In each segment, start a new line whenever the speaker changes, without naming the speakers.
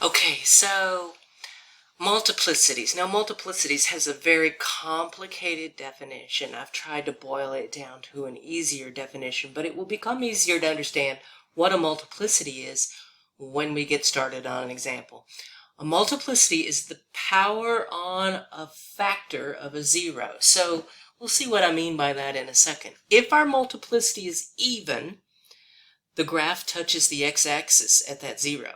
Okay, so multiplicities. Now, multiplicities has a very complicated definition. I've tried to boil it down to an easier definition, but it will become easier to understand what a multiplicity is when we get started on an example. A multiplicity is the power on a factor of a zero. So we'll see what I mean by that in a second. If our multiplicity is even, the graph touches the x-axis at that zero.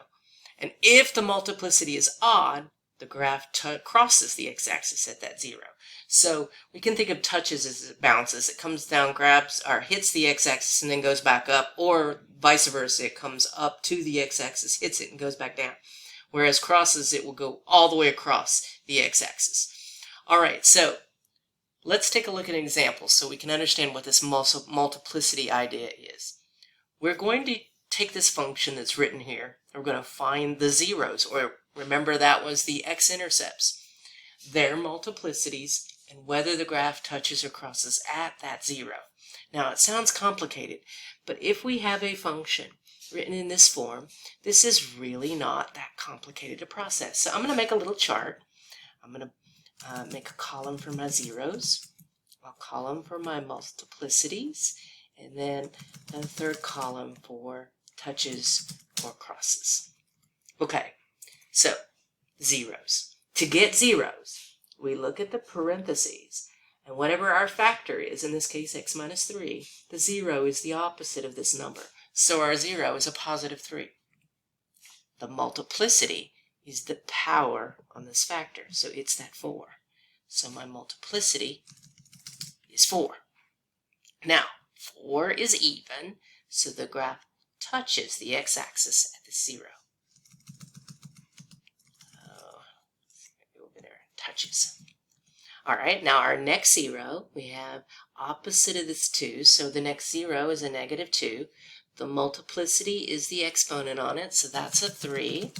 And if the multiplicity is odd, the graph crosses the x-axis at that zero. So we can think of touches as it bounces. It comes down, grabs, or hits the x-axis and then goes back up, or vice versa. It comes up to the x-axis, hits it, and goes back down. Whereas crosses, it will go all the way across the x-axis. All right, so let's take a look at an example so we can understand what this multiplicity idea is. We're going to take this function that's written here. We're going to find the zeros, or remember that was the x-intercepts, their multiplicities, and whether the graph touches or crosses at that zero. Now, it sounds complicated, but if we have a function written in this form, this is really not that complicated a process. So I'm going to make a little chart. I'm going to make a column for my zeros, a column for my multiplicities, and then a third column for touches or crosses. Okay, so zeros. To get zeros, we look at the parentheses, and whatever our factor is, in this case x minus 3, the zero is the opposite of this number. So our zero is a positive 3. The multiplicity is the power on this factor, so it's that 4. So my multiplicity is 4. Now, 4 is even, so the graph touches the x-axis at the 0. Over there, touches. All right, now our next 0, we have opposite of this 2, so the next 0 is a negative 2. The multiplicity is the exponent on it, so that's a 3.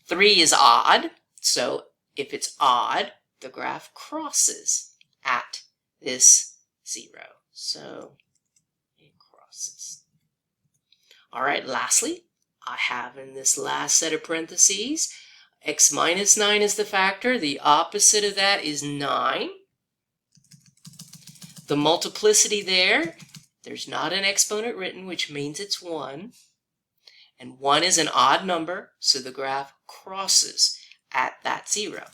3 is odd, so if it's odd, the graph crosses at this 0. So it crosses. All right, lastly, I have in this last set of parentheses, x minus 9 is the factor. The opposite of that is 9. The multiplicity there's not an exponent written, which means it's 1. And 1 is an odd number, so the graph crosses at that 0.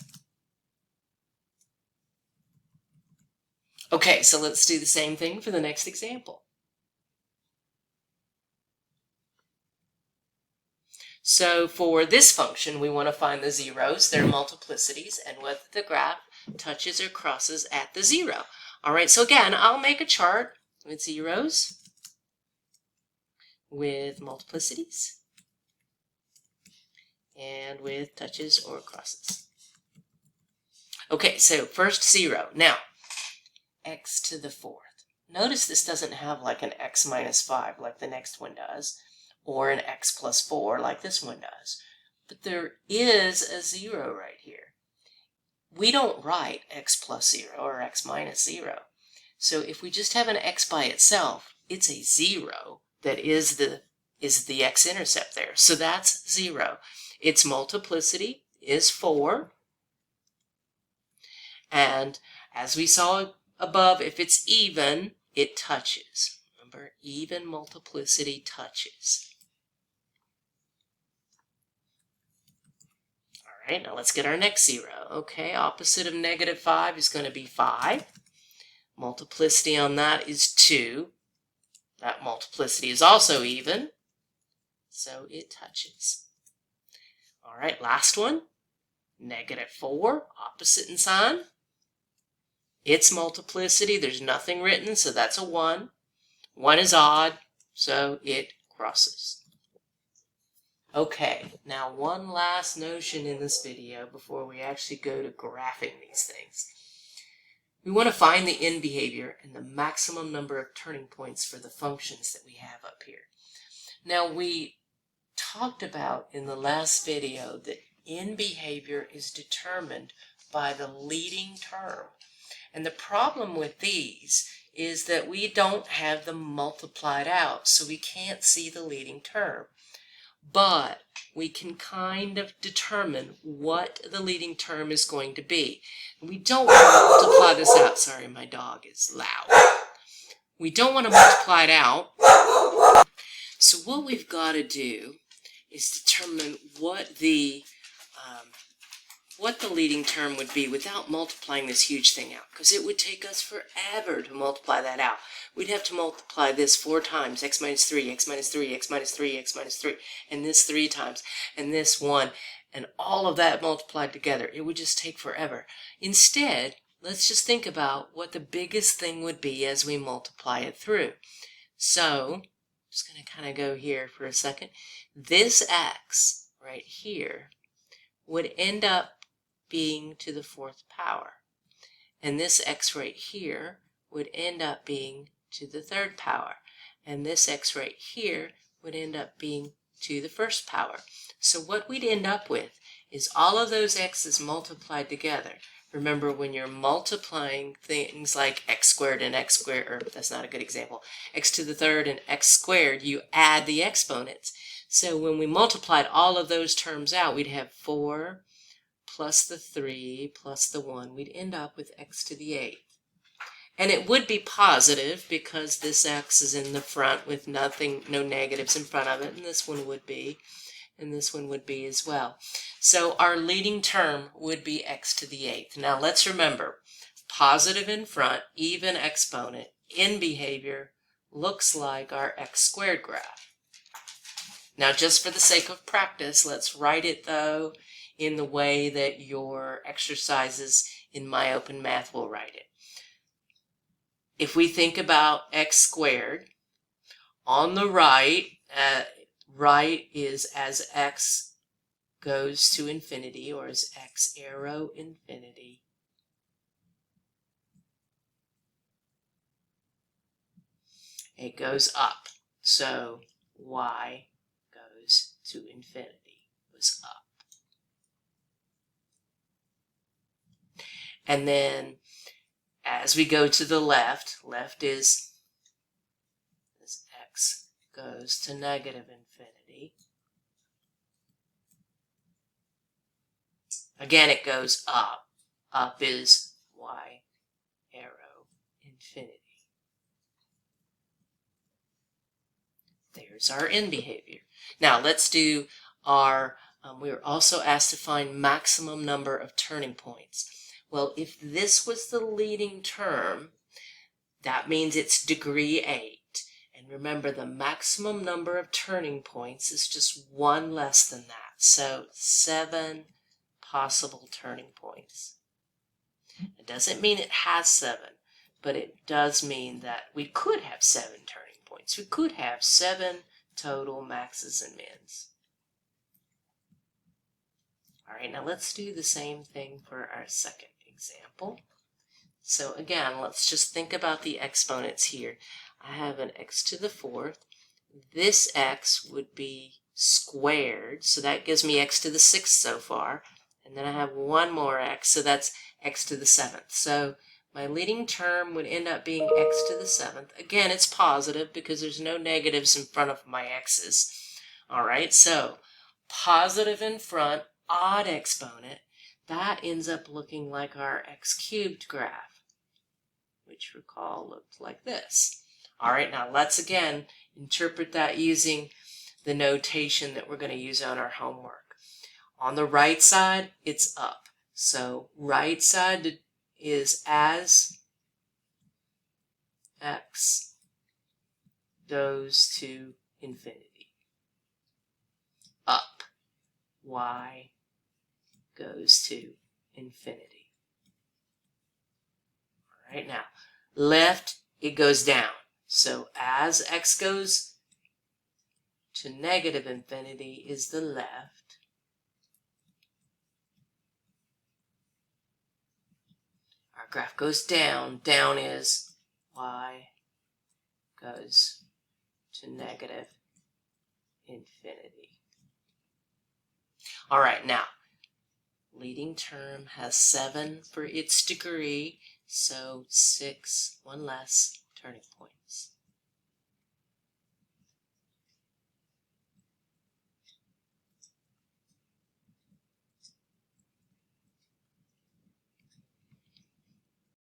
Okay, so let's do the same thing for the next example. So for this function, we want to find the zeros, their multiplicities, and whether the graph touches or crosses at the 0. All right, so again, I'll make a chart with zeros, with multiplicities, and with touches or crosses. Okay, so first 0. Now, x to the 4th. Notice this doesn't have like an x minus 5 like the next one does, or an x plus 4 like this one does. But there is a 0 right here. We don't write x plus 0 or x minus 0. So if we just have an x by itself, it's a 0 that is the x-intercept there. So that's 0. Its multiplicity is 4. And as we saw above, if it's even, it touches. Remember, even multiplicity touches. All right, now let's get our next 0. Okay, opposite of negative 5 is going to be 5. Multiplicity on that is 2. That multiplicity is also even, so it touches. All right, last one. Negative 4, opposite in sign. Its multiplicity, there's nothing written, so that's a 1. 1 is odd, so it crosses. Okay, now one last notion in this video before we actually go to graphing these things. We want to find the end behavior and the maximum number of turning points for the functions that we have up here. Now, we talked about in the last video that end behavior is determined by the leading term. And the problem with these is that we don't have them multiplied out, so we can't see the leading term. But we can kind of determine what the leading term is going to be. We don't want to multiply this out. Sorry, my dog is loud. We don't want to multiply it out. So what we've got to do is determine what the leading term would be without multiplying this huge thing out, because it would take us forever to multiply that out. We'd have to multiply this 4 times, x minus 3, x minus 3, x minus 3, x minus 3, and this 3 times, and this 1, and all of that multiplied together. It would just take forever. Instead, let's just think about what the biggest thing would be as we multiply it through. So, I'm just going to kind of go here for a second. This x right here would end up being to the 4th power. And this x right here would end up being to the 3rd power. And this x right here would end up being to the 1st power. So what we'd end up with is all of those x's multiplied together. Remember, when you're multiplying things like x squared and x squared, or that's not a good example, x to the 3rd and x squared, you add the exponents. So when we multiplied all of those terms out, we'd have 4 plus the 3 plus the 1. We'd end up with x to the 8th. And it would be positive because this x is in the front with nothing, no negatives in front of it, and this one would be, and this one would be as well. So our leading term would be x to the 8th. Now let's remember, positive in front, even exponent, in behavior, looks like our x squared graph. Now just for the sake of practice, let's write it though in the way that your exercises in My Open Math will write it. If we think about x squared, on the right, right is as x goes to infinity, or as x arrow infinity. It goes up, so y goes to infinity, goes up. And then as we go to the left, left is as x goes to negative infinity. Again, it goes up. Up is y arrow infinity. There's our end behavior. Now let's do our, we were also asked to find maximum number of turning points. Well, if this was the leading term, that means it's degree 8. And remember, the maximum number of turning points is just 1 less than that. So 7 possible turning points. It doesn't mean it has 7, but it does mean that we could have 7 turning points. We could have 7 total maxes and mins. All right, now let's do the same thing for our second example. So again, let's just think about the exponents here. I have an x to the 4th. This x would be squared, so that gives me x to the 6th so far. And then I have one more x, so that's x to the 7th. So my leading term would end up being x to the 7th. Again, it's positive because there's no negatives in front of my x's. All right, so positive in front, odd exponent, that ends up looking like our x cubed graph, which recall looked like this. All right, now let's again interpret that using the notation that we're going to use on our homework. On the right side, it's up. So right side is as x goes to infinity. Up, y goes to infinity. All right, now left, it goes down. So as x goes to negative infinity is the left. Our graph goes down. Down is y goes to negative infinity. All right, now leading term has 7 for its degree, so 6, 1 less turning point.